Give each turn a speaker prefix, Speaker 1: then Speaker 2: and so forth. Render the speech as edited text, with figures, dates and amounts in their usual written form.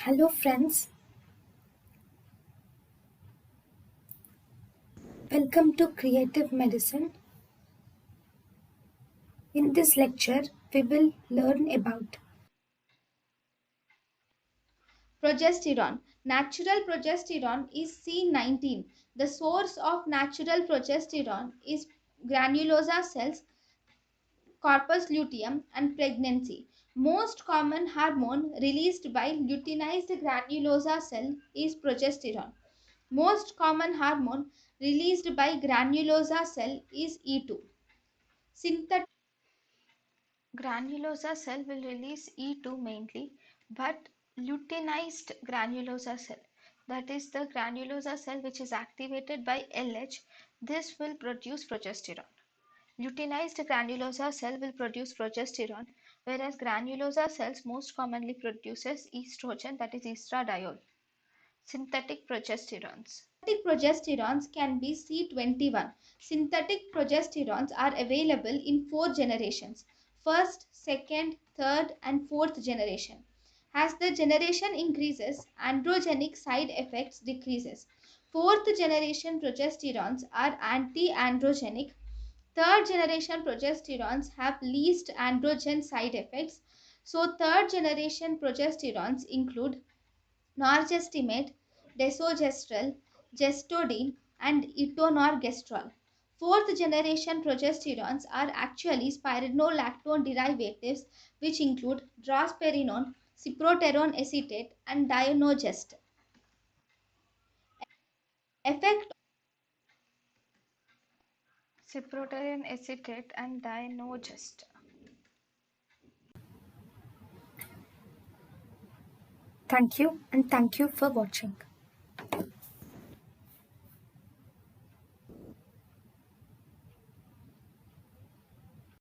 Speaker 1: Hello, friends. Welcome to Creative Medicine. In this lecture, we will learn about
Speaker 2: Progesterone. Natural progesterone is C19. The source of natural progesterone is granulosa cells, corpus luteum, and pregnancy. Most common hormone released by luteinized granulosa cell is progesterone. Most common hormone released by granulosa cell is E2. Synthetic granulosa cell will release E2 mainly, but luteinized granulosa cell, that is the granulosa cell which is activated by LH, this will produce progesterone. Luteinized granulosa cell will produce progesterone, whereas granulosa cells most commonly produces estrogen, that is estradiol. Synthetic progesterones. Synthetic progesterones can be C21. Synthetic progesterones are available in four generations: first, second, third, and fourth generation. As the generation increases, androgenic side effects decreases. Fourth generation progesterones are anti-androgenic. Third generation progesterones have least androgen side effects. So third generation progesterones include norgestimate, desogestrel, gestodin, and etonorgestrel. Fourth generation progesterones are actually spironolactone derivatives, which include drosperinone, cyproterone acetate, and dienogest. Effect cyproterone acetate and dienogest.
Speaker 1: thank you and thank you for watching.